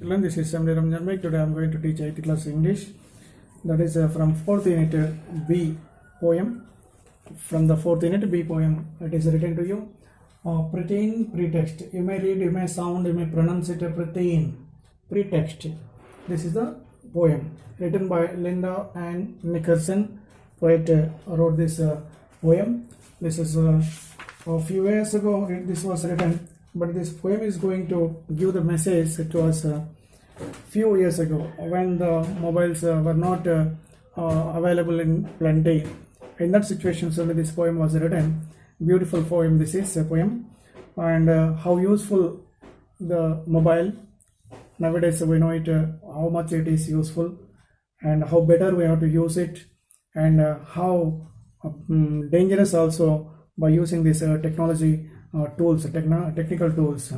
Children, this is Samdi Ramjan Bhai. Today I am going to teach 8th class English. That is from 4th unit B poem. From the 4th unit B poem, it is written to you. Preteen, pretext. You may read, you may sound, you may pronounce it preteen. Pretext. This is the poem written by Linda Ann Nickerson. Poet wrote this poem. This is a few years ago this was written, but this poem is going to give the message to us few years ago when the mobiles were not available in plenty. In that situation, so this poem was written. Beautiful poem. This is a poem, and how useful the mobile nowadays. We know it how much it is useful, and how better we have to use it, and how dangerous also by using this technology tools, technical tools.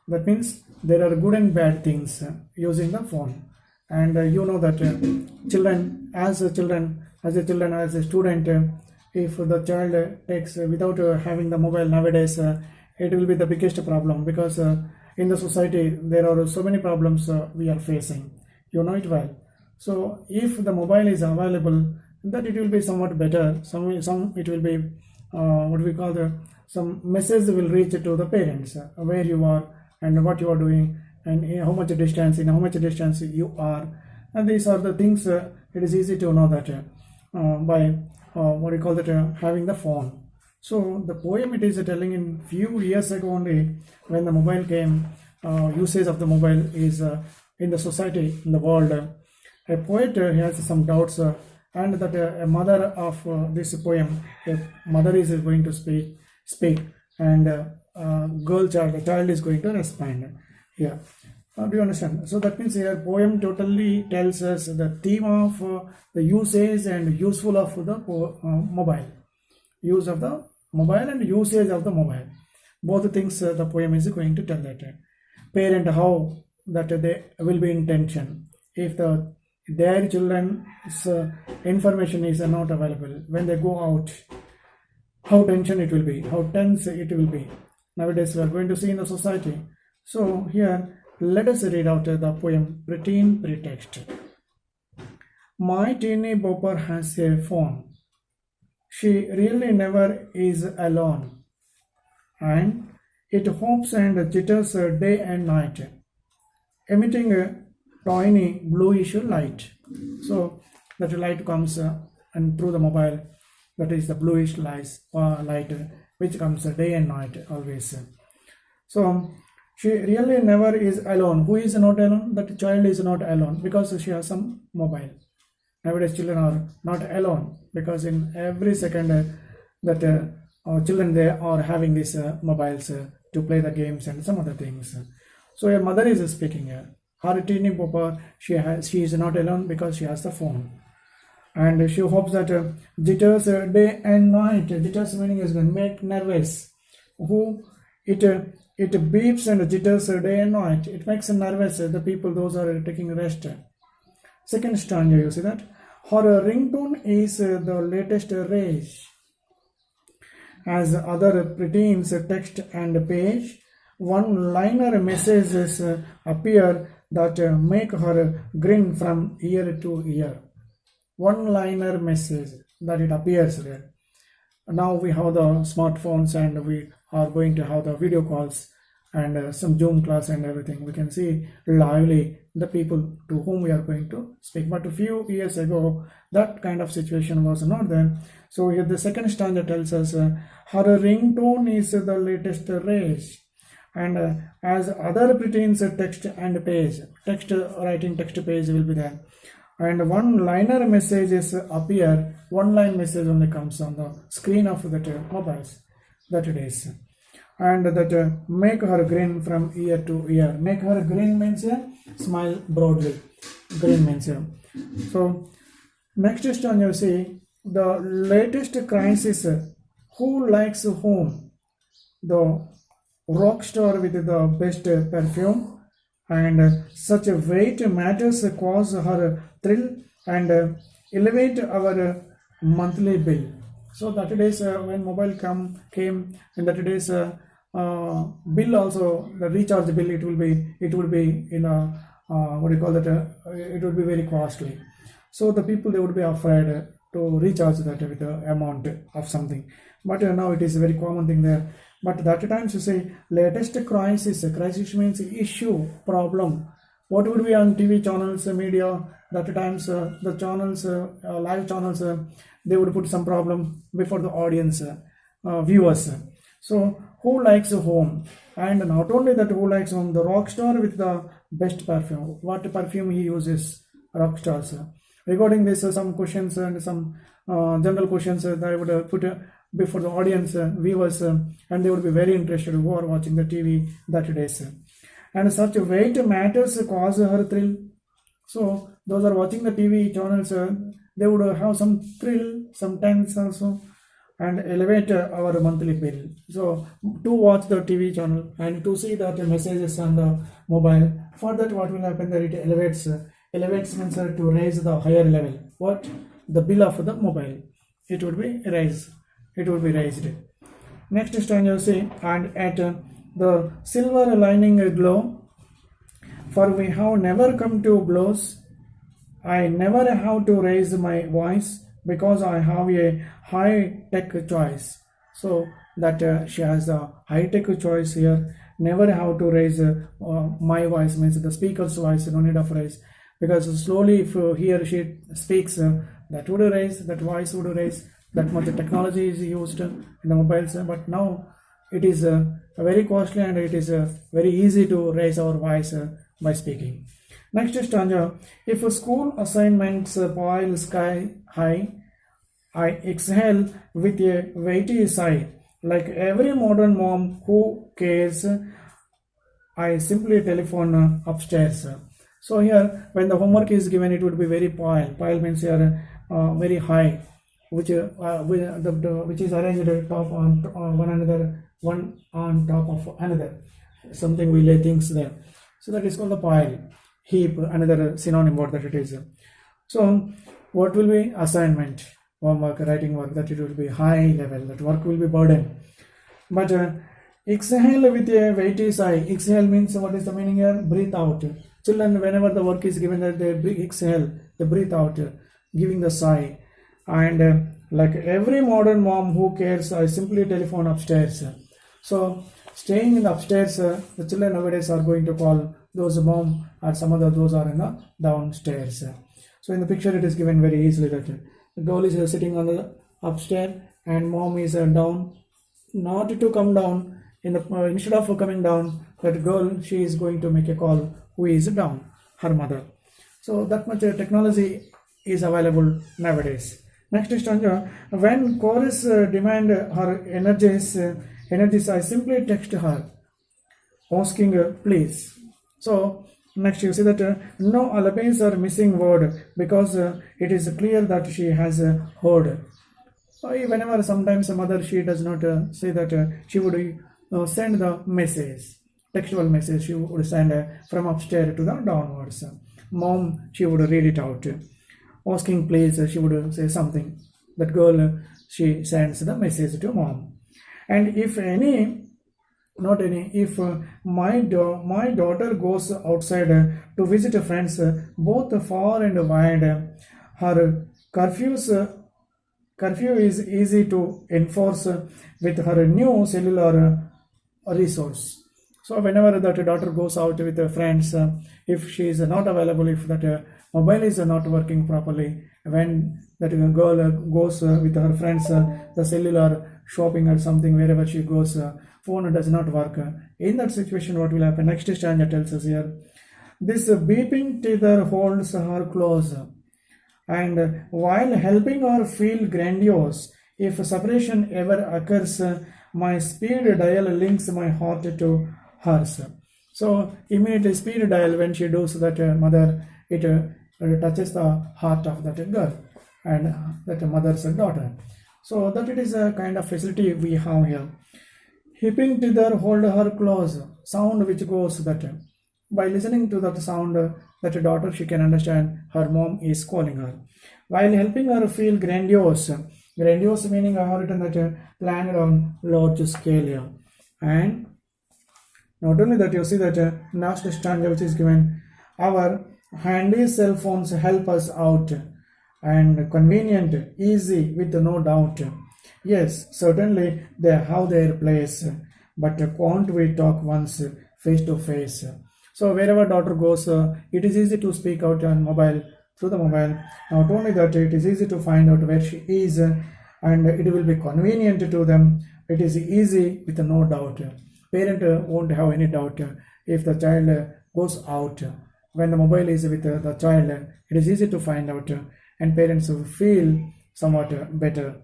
That means there are good and bad things using the phone, and you know that as a student, if the child takes without having the mobile nowadays, it will be the biggest problem, because in the society there are so many problems we are facing. You know it well. So if the mobile is available, that it will be somewhat better. Some it will be what we call some message will reach to the parents where you are and what you are doing, and in how much distance you are, and these are the things it is easy to know that by what you call that having the phone. So the poem it is telling in few years ago only, when the mobile came, usage of the mobile is in the society, in the world. A poet has some doubts, and that a mother of this poem, a mother is going to speak, and the child is going to respond. Yeah, do you understand? So that means here poem totally tells us the theme of the usage and useful of the mobile, use of the mobile and usage of the mobile. Both things the poem is going to tell that parent how that they will be in tension if their children's information is not available when they go out. How tension it will be, how tense it will be. Nowadays we are going to see in the society. So here let us read out the poem Preteen, Pretext. My teeny bopper has a phone. She really never is alone, and it hopes and jitters day and night, emitting a tiny bluish light. So that light comes and through the mobile, that is the bluish light which comes day and night always. So she really never is alone. Who is not alone? That child is not alone, because she has some mobile. Nowadays children are not alone, because in every second that children they are having these mobiles to play the games and some other things. So a mother is speaking here. Her teeny papa, she is not alone because she has the phone, and she hopes that jitters day and night. Jitters meaning is going to make nervous. It beeps and jitters day and night. It makes nervous the people those are taking rest. Second stanza, you see that her ringtone is the latest rage. As other preteens text and page, one-liner messages appear that make her grin from ear to ear. One-liner message that it appears there. Now we have the smartphones, and we are going to have the video calls and some Zoom class and everything. We can see lively the people to whom we are going to speak. But a few years ago, that kind of situation was not there. So here the second stanza tells us her ringtone is the latest rage. And as other preteens text and page, text page will be there, and one-liner messages appear. One-line message only comes on the screen of that mobiles that it is, and that make her grin from ear to ear. Make her grin means smile broadly. Grin means so next stanza you see the latest crisis. Who likes whom? The rock star with the best perfume, and such a weight matters cause her thrill and elevate our monthly bill. So that is when mobile came, and that is bill also, the recharge bill, it will be in a what do you call that, it would be very costly. So the people, they would be afraid to recharge that with the amount of something. But now it is a very common thing there. But that times you say latest crisis means issue, problem. What would be on TV channels, media, that times the channels, live channels, they would put some problem before the audience, viewers. So who likes a home? And not only that, who likes home, the rock star with the best perfume. What perfume he uses, rock stars. Regarding this, some questions and some general questions that I would put before the audience, viewers, and they would be very interested who are watching the TV that days. And such weight matters cause her thrill. So those are watching the TV channels, they would have some thrill, some tense also, and elevate our monthly bill. So to watch the TV channel and to see that messages on the mobile, for that what will happen, that it elevates. Elevates means to raise the higher level. What? The bill of the mobile. It would be raised. It would be raised. Next stanza say, and at the silver lining glow, for we have never come to blows. I never have to raise my voice because I have a high tech choice. So that she has a high tech choice here. Never have to raise my voice, means the speaker's voice, no need of raise. Because slowly if he or she speaks, that would raise, that voice would raise, that much technology is used in the mobiles. But now it is very costly and it is very easy to raise our voice by speaking. Next stanza, if a school assignments pile sky high, I exhale with a weighty sigh. Like every modern mom who cares, I simply telephone upstairs. So here, when the homework is given, it would be very pile. Pile means here very high, which is arranged top on one another, one on top of another. Something we lay things there. So that is called the pile. Heap, another synonym word that it is. So what will be assignment, homework, writing work? That it will be high level. That work will be burden. But exhale with a weighty sigh. Exhale means, what is the meaning here? Breathe out. Children, whenever the work is given, that they exhale, they breathe out, giving the sigh. And like every modern mom who cares, I simply telephone upstairs. So staying in the upstairs, the children nowadays are going to call those mom, or some other those are in the downstairs. So in the picture it is given very easily that the girl is sitting on the upstairs and mom is down. Not to come down, instead of coming down, that girl, she is going to make a call who is down, her mother. So that much technology is available nowadays. Next stanza, when chorus demand her energies, I simply text her asking please. So next you see that no alibis are missing word because it is clear that she has heard. So whenever sometimes a mother, she does not say that she would send the message, textual message she would send from upstairs to the downwards. Mom, she would read it out. Asking please, she would say something. That girl, she sends the message to mom. And if my daughter goes outside to visit friends, both far and wide, her curfew is easy to enforce with her new cellular resource. So whenever that daughter goes out with her friends, if she is not available, if that mobile is not working properly, when that girl goes with her friends, the cellular shopping or something, wherever she goes, phone does not work. In that situation, what will happen? Next stanza tells us here, this beeping tether holds her close, and while helping her feel grandiose, if separation ever occurs, my speed dial links my heart to hers. So immediately speed dial, when she does that mother, it touches the heart of that girl and that mother's daughter. So that it is a kind of facility we have here. Hipping tether hold her close, sound which goes that by listening to that sound, that daughter, she can understand her mom is calling her. While helping her feel grandiose, grandiose meaning I have written that planned on large scale here. And not only that, you see that last stanza which is given, Our handy cell phones help us out and convenient, easy with no doubt. Yes, certainly they have their place, but can't we talk once face to face? So wherever daughter goes, it is easy to speak out on mobile through the mobile. Not only that, it is easy to find out where she is, and it will be convenient to them. It is easy with no doubt. Parent won't have any doubt if the child goes out. When the mobile is with the child, it is easy to find out, and parents will feel somewhat better.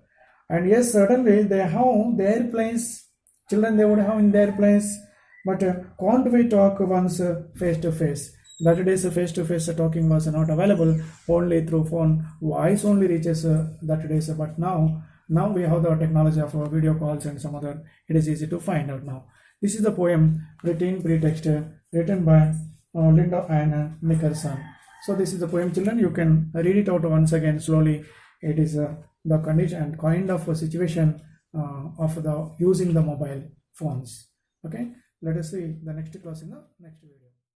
And yes, certainly they have their place. Children they would have in their place, but can't we talk once face to face? That days face to face talking was not available, only through phone. Voice only reaches that days, but now we have the technology of video calls and some other. It is easy to find out now. This is the poem Preteen Pretext, written by Linda and Nicholson. So this is the poem, children. You can read it out once again slowly. It is the condition and kind of a situation of the using the mobile phones. Okay, let us see the next class in the next video.